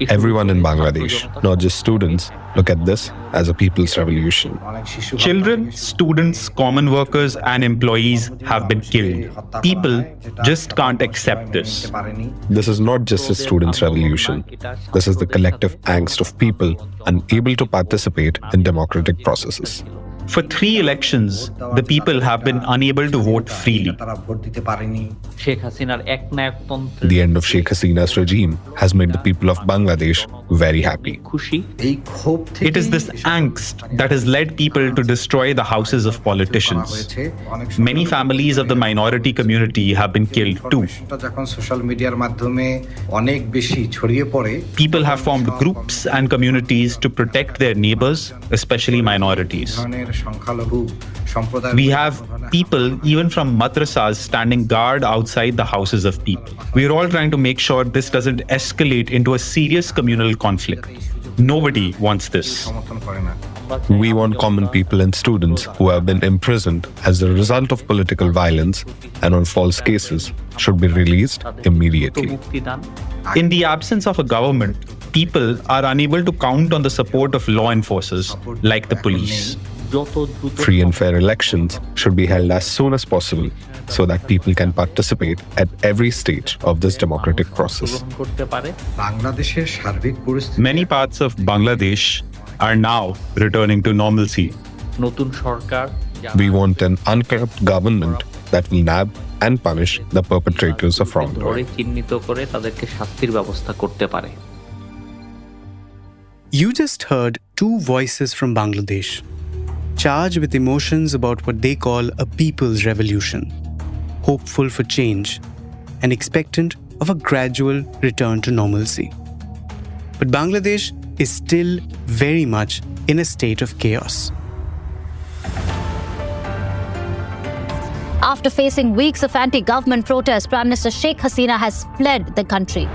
Everyone in Bangladesh, not just students, look at this as a people's revolution. Children, students, common workers, and employees have been killed. People just can't accept this. This is not just a students' revolution. This is the collective angst of people unable to participate in democratic processes. For 3 elections, the people have been unable to vote freely. The end of Sheikh Hasina's regime has made the people of Bangladesh very happy. It is this angst that has led people to destroy the houses of politicians. Many families of the minority community have been killed too. People have formed groups and communities to protect their neighbors, especially minorities. We have people, even from madrasas, standing guard outside the houses of people. We are all trying to make sure this doesn't escalate into a serious communal conflict. Nobody wants this. We want common people and students who have been imprisoned as a result of political violence and on false cases should be released immediately. In the absence of a government, people are unable to count on the support of law enforcers like the police. Free and fair elections should be held as soon as possible so that people can participate at every stage of this democratic process. Many parts of Bangladesh are now returning to normalcy. We want an uncorrupt government that will nab and punish the perpetrators of wrongdoing. You just heard 2 voices from Bangladesh, charged with emotions about what they call a people's revolution, hopeful for change and expectant of a gradual return to normalcy. But Bangladesh is still very much in a state of chaos. After facing weeks of anti-government protests, Prime Minister Sheikh Hasina has fled the country.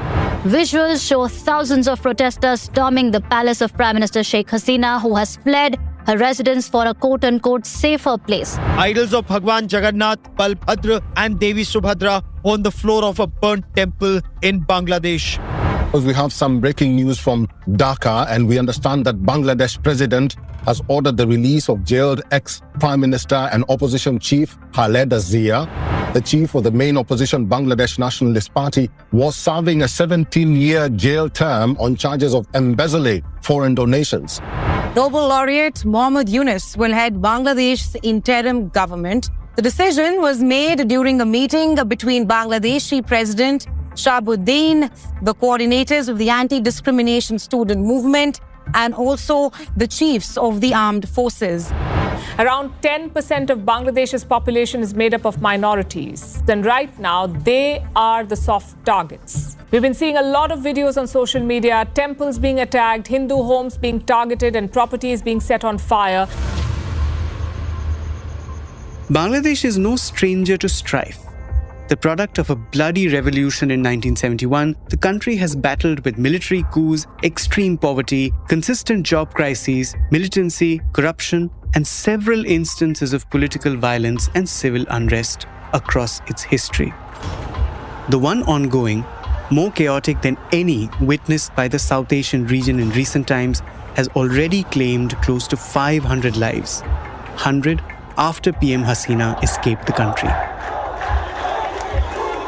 Visuals show thousands of protesters storming the palace of Prime Minister Sheikh Hasina, who has fled her residence for a quote-unquote safer place. Idols of Bhagwan Jagannath, Balbhadra and Devi Subhadra on the floor of a burnt temple in Bangladesh. We have some breaking news from Dhaka, and we understand that Bangladesh president has ordered the release of jailed ex-Prime Minister and opposition chief Khaleda Zia. The chief of the main opposition Bangladesh Nationalist Party was serving a 17-year jail term on charges of embezzling foreign donations. Nobel laureate Mohammad Yunus will head Bangladesh's interim government. The decision was made during a meeting between Bangladeshi President Shahabuddin, the coordinators of the anti-discrimination student movement, and also the chiefs of the armed forces. Around 10% of Bangladesh's population is made up of minorities. And right now, they are the soft targets. We've been seeing a lot of videos on social media, temples being attacked, Hindu homes being targeted, and properties being set on fire. Bangladesh is no stranger to strife. The product of a bloody revolution in 1971, the country has battled with military coups, extreme poverty, consistent job crises, militancy, corruption, and several instances of political violence and civil unrest across its history. The one ongoing, more chaotic than any witnessed by the South Asian region in recent times, has already claimed close to 500 lives, 100 after PM Hasina escaped the country.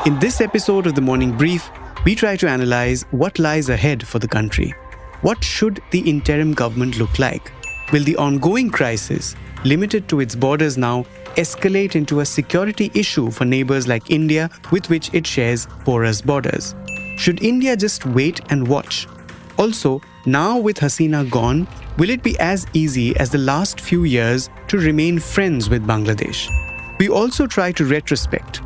In this episode of The Morning Brief, we try to analyze what lies ahead for the country. What should the interim government look like? Will the ongoing crisis, limited to its borders now, escalate into a security issue for neighbors like India, with which it shares porous borders? Should India just wait and watch? Also, now with Hasina gone, will it be as easy as the last few years to remain friends with Bangladesh? We also try to retrospect.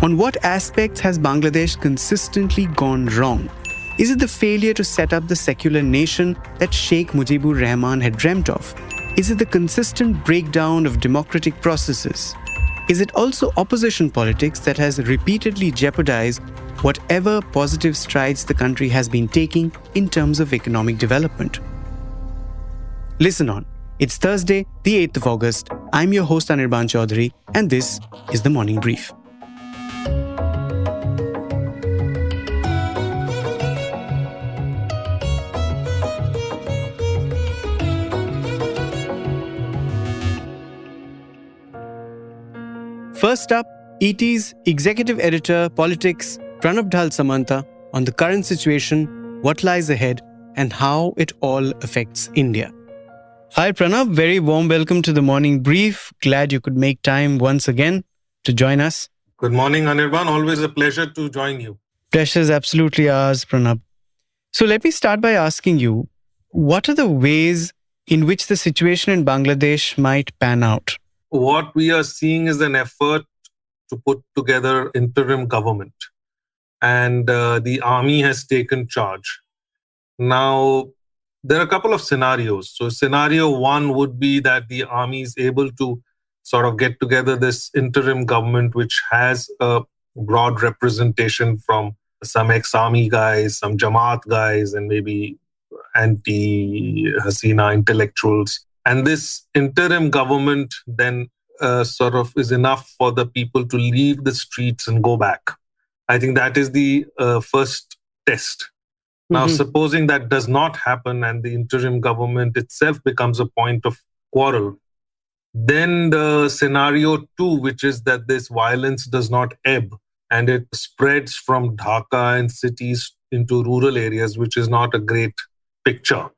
On what aspects has Bangladesh consistently gone wrong? Is it the failure to set up the secular nation that Sheikh Mujibur Rahman had dreamt of? Is it the consistent breakdown of democratic processes? Is it also opposition politics that has repeatedly jeopardized whatever positive strides the country has been taking in terms of economic development? Listen on. It's Thursday, the 8th of August. I'm your host Anirban Chowdhury, and this is the Morning Brief. First up, ET's executive editor, politics, Pranab Dhal Samanta, on the current situation, what lies ahead, and how it all affects India. Hi Pranab, very warm welcome to the Morning Brief. Glad you could make time once again to join us. Good morning, Anirban. Always a pleasure to join you. Pleasure is absolutely ours, Pranab. So let me start by asking you, what are the ways in which the situation in Bangladesh might pan out? What we are seeing is an effort to put together interim government, and the army has taken charge. Now, there are a couple of scenarios. So scenario one would be that the army is able to sort of get together this interim government, which has a broad representation from some ex-army guys, some Jamaat guys, and maybe anti-Hasina intellectuals. And this interim government then sort of is enough for the people to leave the streets and go back. I think that is the first test. Now, supposing that does not happen and the interim government itself becomes a point of quarrel, then the scenario two, which is that this violence does not ebb and it spreads from Dhaka and cities into rural areas, which is not a great picture.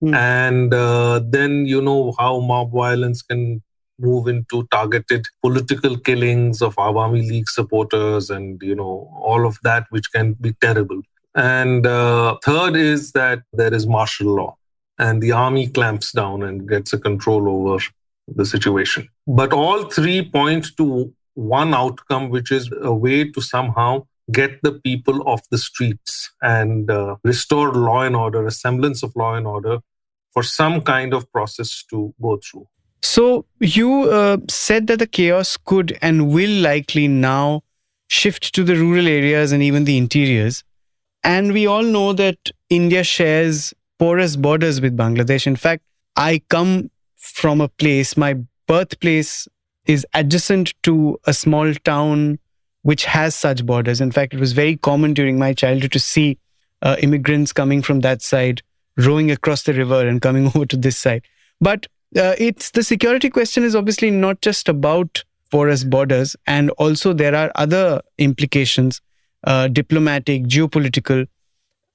And then you know how mob violence can move into targeted political killings of Awami League supporters and, you know, all of that, which can be terrible. And third is that there is martial law and the army clamps down and gets a control over the situation. But all three point to one outcome, which is a way to somehow get the people off the streets and restore law and order, a semblance of law and order for some kind of process to go through. So you said that the chaos could and will likely now shift to the rural areas and even the interiors. And we all know that India shares porous borders with Bangladesh. In fact, I come from a place, my birthplace is adjacent to a small town which has such borders. In fact, it was very common during my childhood to see immigrants coming from that side, rowing across the river and coming over to this side. But it's the security question is obviously not just about porous borders, and also there are other implications, diplomatic, geopolitical.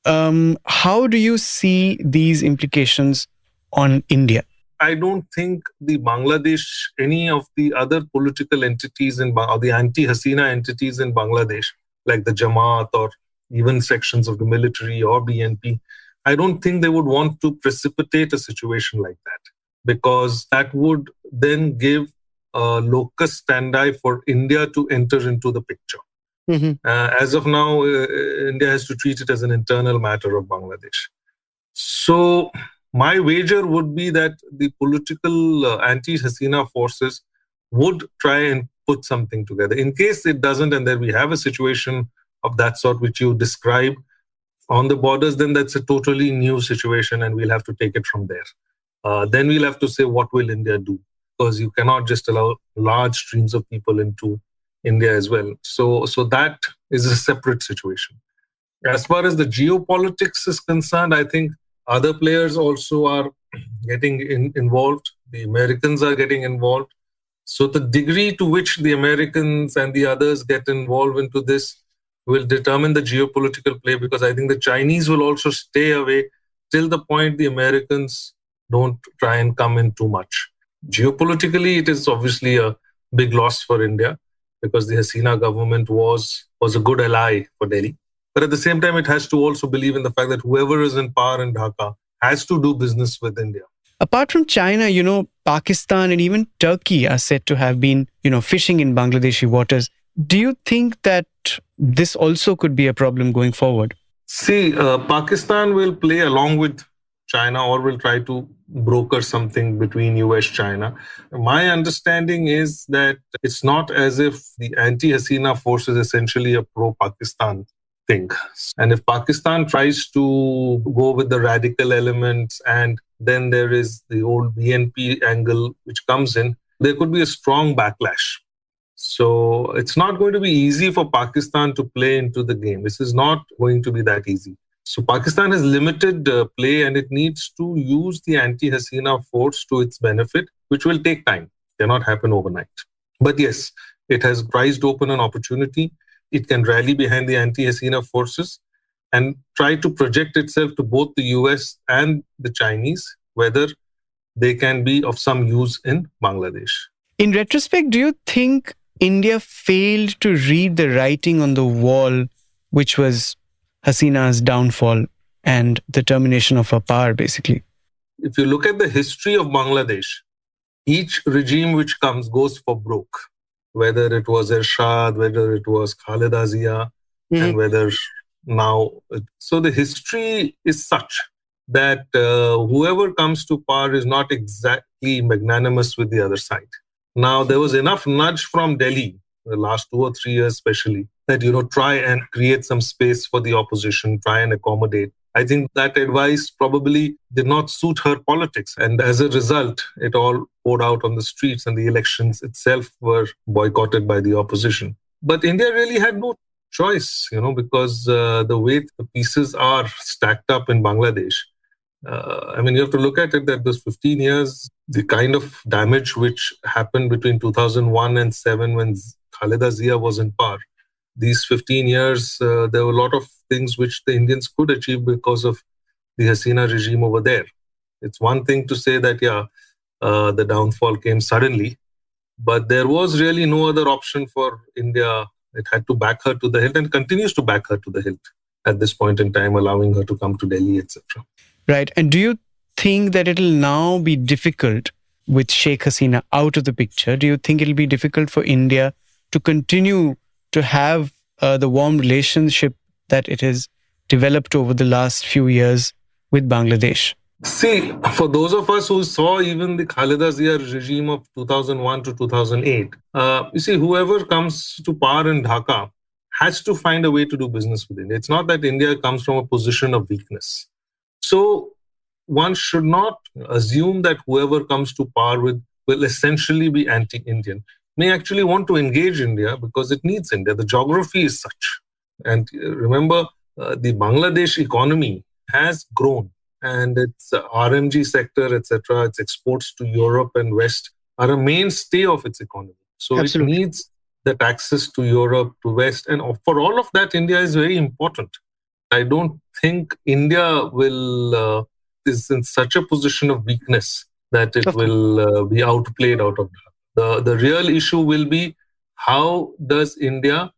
How do you see these implications on India? I don't think the Bangladesh, any of the other political entities or the anti-Hasina entities in Bangladesh, like the Jamaat or even sections of the military or BNP, I don't think they would want to precipitate a situation like that, because that would then give a locus standi for India to enter into the picture. As of now, India has to treat it as an internal matter of Bangladesh. So my wager would be that the political anti-Hasina forces would try and put something together. In case it doesn't, and then we have a situation of that sort which you describe on the borders, then that's a totally new situation and we'll have to take it from there. Then we'll have to say, what will India do? Because you cannot just allow large streams of people into India as well. So that is a separate situation. As far as the geopolitics is concerned, I think other players also are getting involved. The Americans are getting involved. So the degree to which the Americans and the others get involved into this will determine the geopolitical play, because I think the Chinese will also stay away till the point the Americans don't try and come in too much. Geopolitically, it is obviously a big loss for India, because the Hasina government was a good ally for Delhi. But at the same time, it has to also believe in the fact that whoever is in power in Dhaka has to do business with India. Apart from China, Pakistan and even Turkey are said to have been, fishing in Bangladeshi waters. Do you think that this also could be a problem going forward? See, Pakistan will play along with China or will try to broker something between US, China. My understanding is that it's not as if the anti-Hasina force is essentially a pro-Pakistan thing. And if Pakistan tries to go with the radical elements, and then there is the old BNP angle which comes in, there could be a strong backlash. So it's not going to be easy for Pakistan to play into the game. This is not going to be that easy. So Pakistan has limited play, and it needs to use the anti-Hasina force to its benefit, which will take time. It cannot happen overnight. But yes, it has prized open an opportunity. It can rally behind the anti-Hasina forces and try to project itself to both the US and the Chinese, whether they can be of some use in Bangladesh. In retrospect, do you think India failed to read the writing on the wall, which was Hasina's downfall and the termination of her power, basically? If you look at the history of Bangladesh, each regime which comes goes for broke, whether it was Ershad, whether it was Khaleda Zia, and whether now. So the history is such that whoever comes to power is not exactly magnanimous with the other side. Now, there was enough nudge from Delhi, the last 2 or 3 years especially, that, try and create some space for the opposition, try and accommodate. I think that advice probably did not suit her politics. And as a result, it all poured out on the streets, and the elections itself were boycotted by the opposition. But India really had no choice, because the way the pieces are stacked up in Bangladesh, you have to look at it that those 15 years, the kind of damage which happened between 2001 and 7 when Khaleda Zia was in power, these 15 years, there were a lot of things which the Indians could achieve because of the Hasina regime over there. It's one thing to say that, the downfall came suddenly, but there was really no other option for India. It had to back her to the hilt and continues to back her to the hilt at this point in time, allowing her to come to Delhi, etc. Right. And do you think that it'll now be difficult with Sheikh Hasina out of the picture? Do you think it'll be difficult for India to continue to have the warm relationship that it has developed over the last few years with Bangladesh? See, for those of us who saw even the Khaleda Zia regime of 2001 to 2008, you see, whoever comes to power in Dhaka has to find a way to do business with India. It's not that India comes from a position of weakness. So one should not assume that whoever comes to power will essentially be anti-Indian. May actually want to engage India because it needs India. The geography is such. And remember, the Bangladesh economy has grown, and its RMG sector, etc., its exports to Europe and West are a mainstay of its economy. So Absolutely. It needs that access to Europe, to West. And for all of that, India is very important. I don't think India is in such a position of weakness that it will be outplayed out of that. The real issue will be, how does India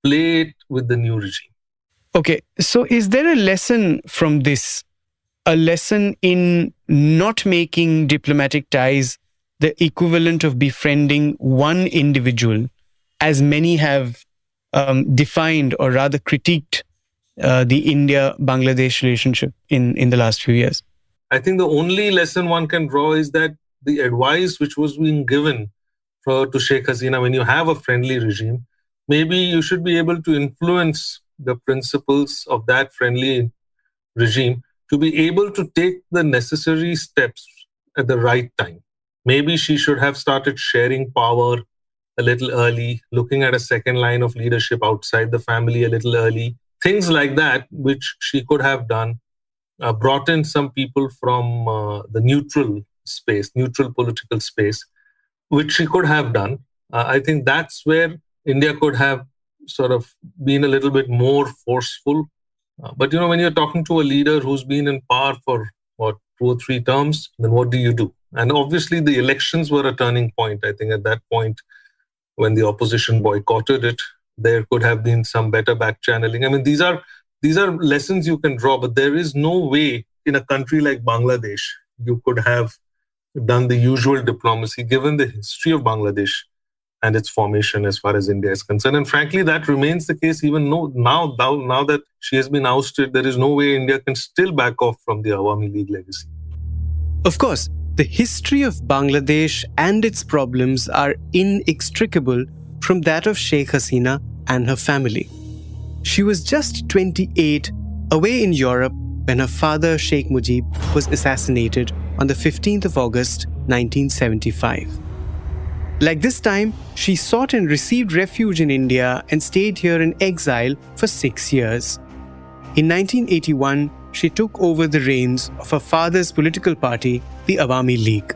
play it with the new regime? Okay, so is there a lesson from this? A lesson in not making diplomatic ties the equivalent of befriending one individual, as many have defined or rather critiqued the India-Bangladesh relationship in the last few years? I think the only lesson one can draw is that the advice which was being given to Sheikh Hasina, when you have a friendly regime, maybe you should be able to influence the principles of that friendly regime to be able to take the necessary steps at the right time. Maybe she should have started sharing power a little early, looking at a second line of leadership outside the family a little early. Things like that, which she could have done, brought in some people from the neutral political space, which she could have done. I think that's where India could have sort of been a little bit more forceful. But, when you're talking to a leader who's been in power for, 2 or 3 terms, then what do you do? And obviously the elections were a turning point. I think at that point, when the opposition boycotted it, there could have been some better back channeling. I mean, these are lessons you can draw, but there is no way in a country like Bangladesh you could have done the usual diplomacy, given the history of Bangladesh and its formation as far as India is concerned. And frankly, that remains the case even now that she has been ousted. There is no way India can still back off from the Awami League legacy. Of course, the history of Bangladesh and its problems are inextricable from that of Sheikh Hasina and her family. She was just 28, away in Europe when her father, Sheikh Mujib, was assassinated on the 15th of August, 1975. Like this time, she sought and received refuge in India and stayed here in exile for 6 years. In 1981, she took over the reins of her father's political party, the Awami League.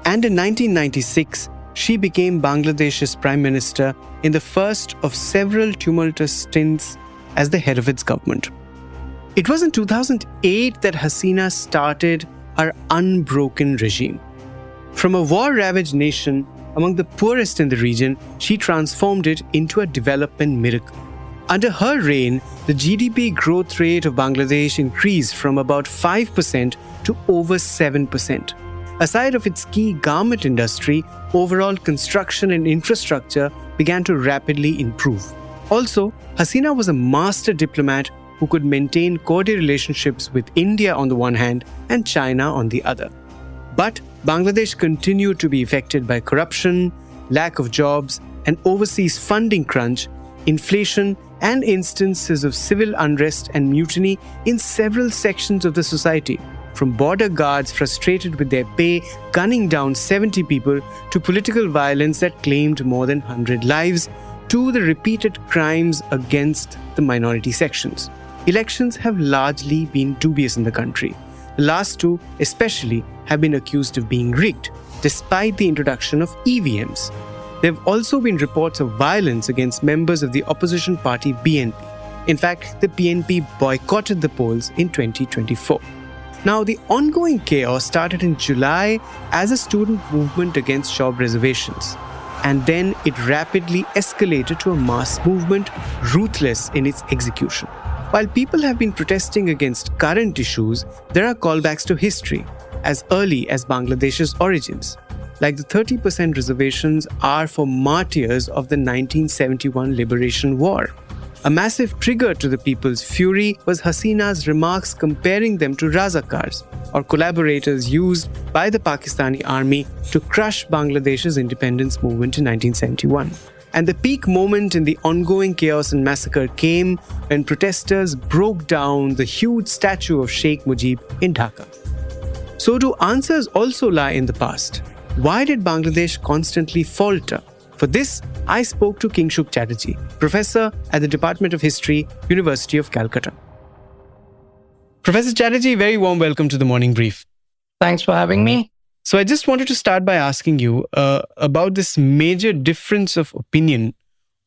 And in 1996, she became Bangladesh's Prime Minister in the first of several tumultuous stints as the head of its government. It was in 2008 that Hasina started her unbroken regime. From a war-ravaged nation, among the poorest in the region, she transformed it into a development miracle. Under her reign, the GDP growth rate of Bangladesh increased from about 5% to over 7%. Aside of its key garment industry, overall construction and infrastructure began to rapidly improve. Also, Hasina was a master diplomat who could maintain cordial relationships with India on the one hand and China on the other. But Bangladesh continued to be affected by corruption, lack of jobs, and overseas funding crunch, inflation, and instances of civil unrest and mutiny in several sections of the society, from border guards frustrated with their pay gunning down 70 people to political violence that claimed more than 100 lives, to the repeated crimes against the minority sections. Elections have largely been dubious in the country. The last two, especially, have been accused of being rigged, despite the introduction of EVMs. There have also been reports of violence against members of the opposition party BNP. In fact, the BNP boycotted the polls in 2024. Now, the ongoing chaos started in July as a student movement against job reservations. And then it rapidly escalated to a mass movement, ruthless in its execution. While people have been protesting against current issues, there are callbacks to history, as early as Bangladesh's origins. Like the 30% reservations are for martyrs of the 1971 Liberation War. A massive trigger to the people's fury was Hasina's remarks comparing them to Razakars, or collaborators used by the Pakistani army to crush Bangladesh's independence movement in 1971. And the peak moment in the ongoing chaos and massacre came when protesters broke down the huge statue of Sheikh Mujib in Dhaka. So do answers also lie in the past? Why did Bangladesh constantly falter? For this, I spoke to Kingshuk Chatterjee, professor at the Department of History, University of Calcutta. Professor Chatterjee, very warm welcome to the Morning Brief. Thanks for having me. So I just wanted to start by asking you about this major difference of opinion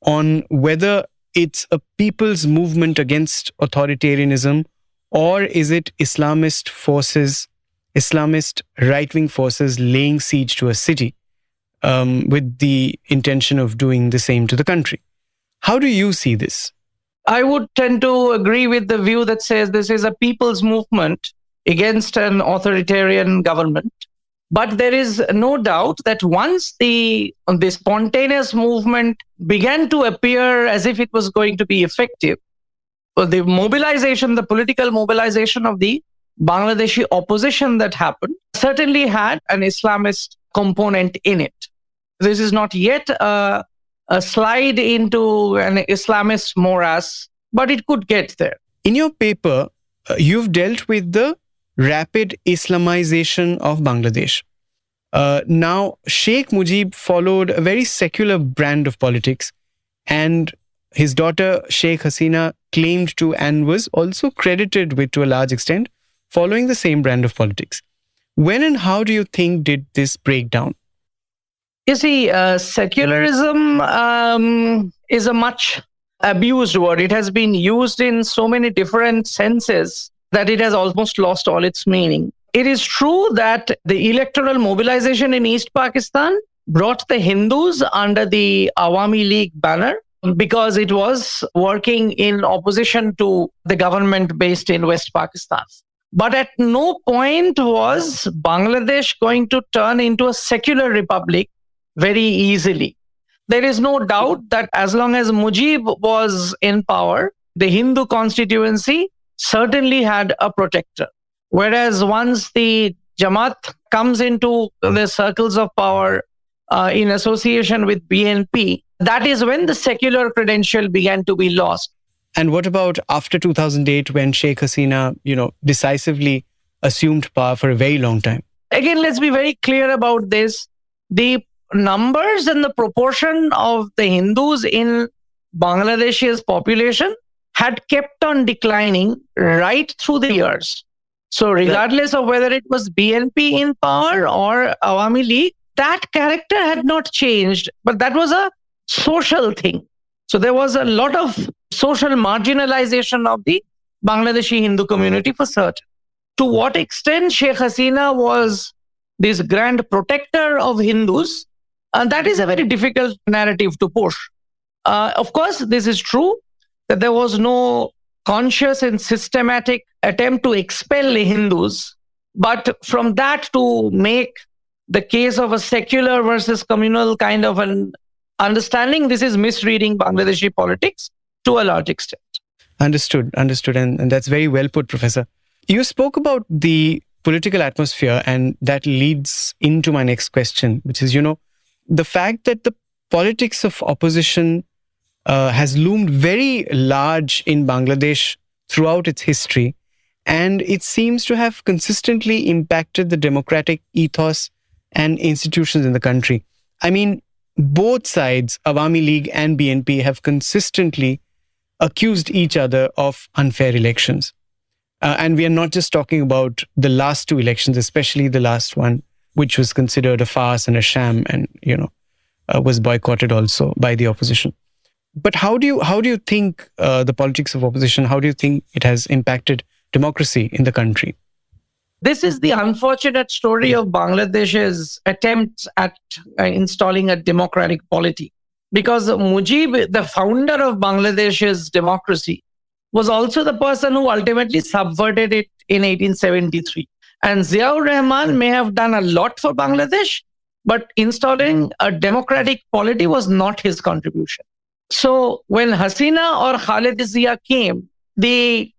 on whether it's a people's movement against authoritarianism or is it Islamist forces, Islamist right-wing forces laying siege to a city with the intention of doing the same to the country. How do you see this? I would tend to agree with the view that says this is a people's movement against an authoritarian government. But there is no doubt that once the spontaneous movement began to appear as if it was going to be effective, the mobilization, the political mobilization of the Bangladeshi opposition that happened certainly had an Islamist component in it. This is not yet a slide into an Islamist morass, but it could get there. In your paper, you've dealt with the rapid Islamization of Bangladesh. Now, Sheikh Mujib followed a very secular brand of politics, and his daughter Sheikh Hasina claimed to and was also credited with, to a large extent, following the same brand of politics. When and how do you think did this break down? You see, secularism is a much abused word. It has been used in so many different senses that it has almost lost all its meaning. It is true that the electoral mobilization in East Pakistan brought the Hindus under the Awami League banner because it was working in opposition to the government based in West Pakistan. But at no point was Bangladesh going to turn into a secular republic very easily. There is no doubt that as long as Mujib was in power, the Hindu constituency certainly had a protector. Whereas once the Jamaat comes into the circles of power in association with BNP, that is when the secular credential began to be lost. And what about after 2008 when Sheikh Hasina, decisively assumed power for a very long time? Again, let's be very clear about this. The numbers and the proportion of the Hindus in Bangladesh's population had kept on declining right through the years. So regardless of whether it was BNP in power or Awami League, that character had not changed, but that was a social thing. So there was a lot of social marginalization of the Bangladeshi Hindu community for certain. To what extent Sheikh Hasina was this grand protector of Hindus, and that is a very difficult narrative to push. Of course, this is true that there was no conscious and systematic attempt to expel Hindus, but from that to make the case of a secular versus communal kind of an understanding, this is misreading Bangladeshi politics to a large extent. Understood. And that's very well put, Professor. You spoke about the political atmosphere, and that leads into my next question, which is, the fact that the politics of opposition has loomed very large in Bangladesh throughout its history, and it seems to have consistently impacted the democratic ethos and institutions in the country. I mean, both sides, Awami League and BNP, have consistently accused each other of unfair elections. And we are not just talking about the last two elections, especially the last one, which was considered a farce and a sham and, was boycotted also by the opposition. But how do you think the politics of opposition, how do you think it has impacted democracy in the country? This is the unfortunate story of Bangladesh's attempts at installing a democratic polity. Because Mujib, the founder of Bangladesh's democracy, was also the person who ultimately subverted it in 1873. And Ziaur Rahman may have done a lot for Bangladesh, but installing a democratic polity was not his contribution. So when Hasina or Khaled Zia came, the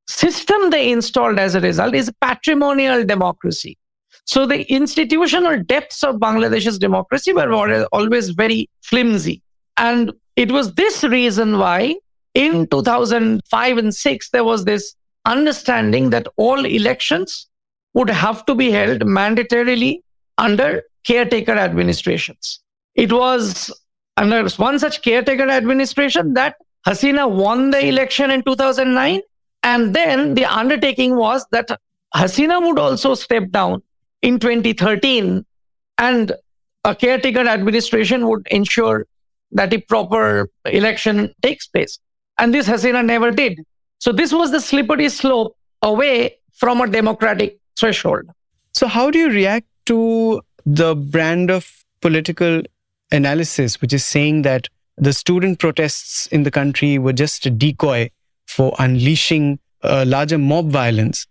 system they installed as a result is patrimonial democracy. So the institutional depths of Bangladesh's democracy were always very flimsy. And it was this reason why in 2005 and 6, there was this understanding that all elections would have to be held mandatorily under caretaker administrations. It was under one such caretaker administration that Hasina won the election in 2009. And then the undertaking was that Hasina would also step down in 2013 and a caretaker administration would ensure that a proper election takes place. And this Hasina never did. So this was the slippery slope away from a democratic threshold. So how do you react to the brand of political analysis, which is saying that the student protests in the country were just a decoy for unleashing larger mob violence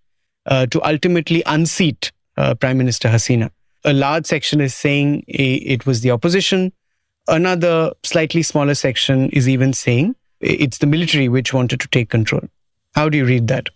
to ultimately unseat Prime Minister Hasina? A large section is saying it was the opposition. Another slightly smaller section is even saying it's the military which wanted to take control. How do you read that?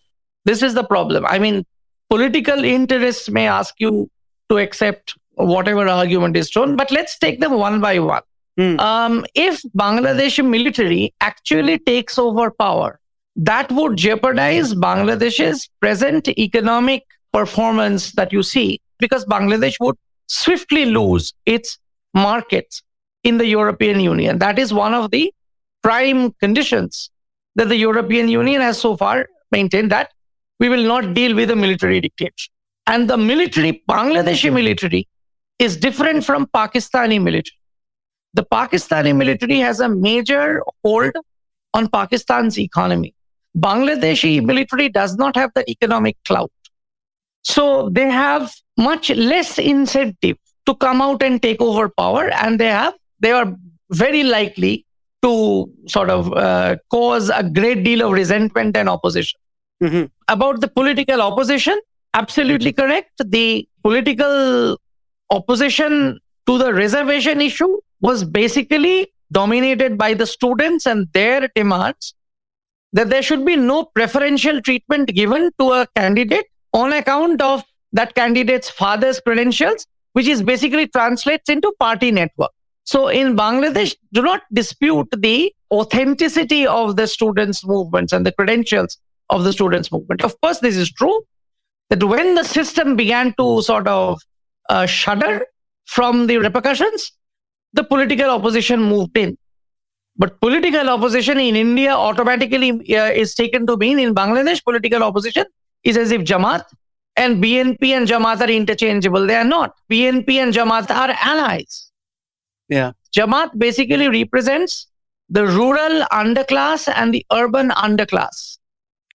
This is the problem. I mean, political interests may ask you to accept whatever argument is thrown, but let's take them one by one. If Bangladesh military actually takes over power, that would jeopardize Bangladesh's present economic performance that you see, because Bangladesh would swiftly lose its markets in the European Union. That is one of the prime conditions that the European Union has so far maintained, that we will not deal with a military dictatorship. And the military, Bangladeshi military, is different from Pakistani military. The Pakistani military has a major hold on Pakistan's economy. Bangladeshi military does not have the economic clout. So they have much less incentive to come out and take over power, and they are very likely to sort of cause a great deal of resentment and opposition. About the political opposition, absolutely correct. The political opposition to the reservation issue was basically dominated by the students and their demands that there should be no preferential treatment given to a candidate on account of that candidate's father's credentials, which is basically translates into party network. So in Bangladesh, do not dispute the authenticity of the students' movements and the credentials of the students' movement. Of course, this is true, that when the system began to sort of shudder from the repercussions, the political opposition moved in. But political opposition in India automatically is taken to mean in Bangladesh, political opposition is as if Jamaat and BNP and Jamaat are interchangeable. They are not. BNP and Jamaat are allies. Yeah. Jamaat basically represents the rural underclass and the urban underclass,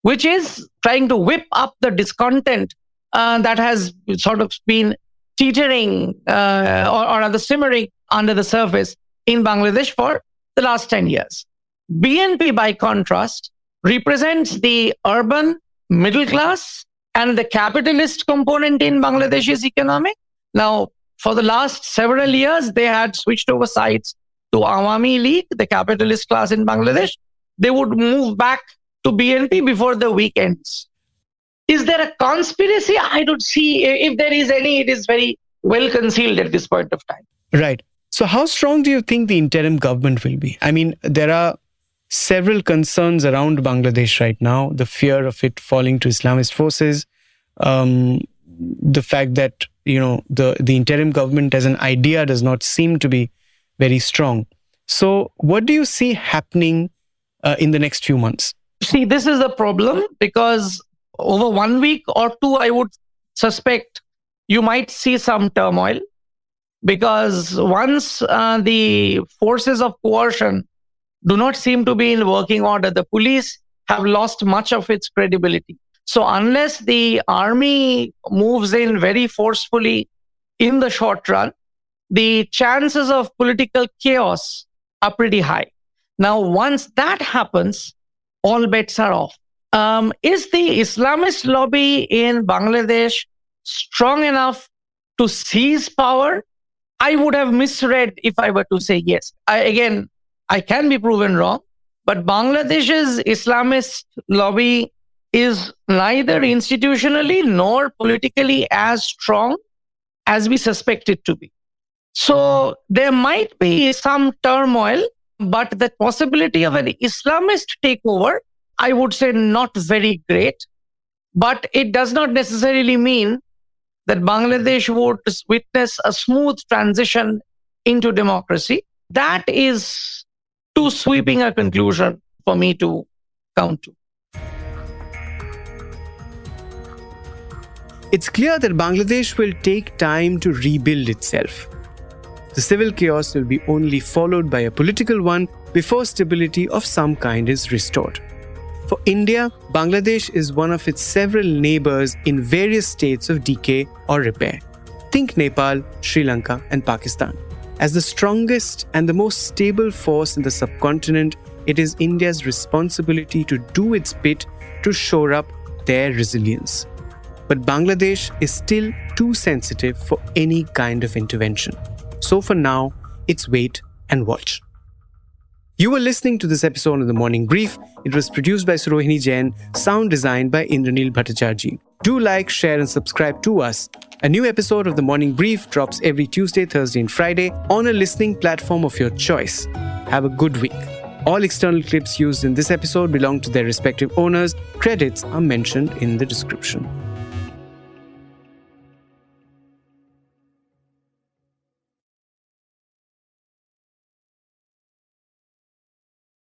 which is trying to whip up the discontent that has sort of been teetering or rather simmering under the surface in Bangladesh for the last 10 years. BNP, by contrast, represents the urban middle class and the capitalist component in Bangladesh's economy. Now, for the last several years, they had switched over sides to Awami League, the capitalist class in Bangladesh. They would move back to BNP before the week ends. Is there a conspiracy? I don't see. If there is any, it is very well concealed at this point of time. Right. So how strong do you think the interim government will be? I mean, there are several concerns around Bangladesh right now. The fear of it falling to Islamist forces, the fact that, the interim government as an idea does not seem to be very strong. So what do you see happening in the next few months? See, this is the problem, because over 1 week or two, I would suspect you might see some turmoil, because once the forces of coercion do not seem to be in working order, the police have lost much of its credibility. So unless the army moves in very forcefully in the short run, the chances of political chaos are pretty high. Now, once that happens, all bets are off. Is the Islamist lobby in Bangladesh strong enough to seize power? I would have misread if I were to say yes. I can be proven wrong, but Bangladesh's Islamist lobby is neither institutionally nor politically as strong as we suspect it to be. So there might be some turmoil, but the possibility of an Islamist takeover, I would say not very great. But it does not necessarily mean that Bangladesh would witness a smooth transition into democracy. That is too sweeping a conclusion for me to count to. It's clear that Bangladesh will take time to rebuild itself. The civil chaos will be only followed by a political one before stability of some kind is restored. For India, Bangladesh is one of its several neighbors in various states of decay or repair. Think Nepal, Sri Lanka, and Pakistan. As the strongest and the most stable force in the subcontinent, it is India's responsibility to do its bit to shore up their resilience. But Bangladesh is still too sensitive for any kind of intervention. So for now, it's wait and watch. You were listening to this episode of The Morning Brief. It was produced by Surohini Jain, sound designed by Indranil Bhattacharjee. Do like, share and subscribe to us. A new episode of The Morning Brief drops every Tuesday, Thursday and Friday on a listening platform of your choice. Have a good week. All external clips used in this episode belong to their respective owners. Credits are mentioned in the description.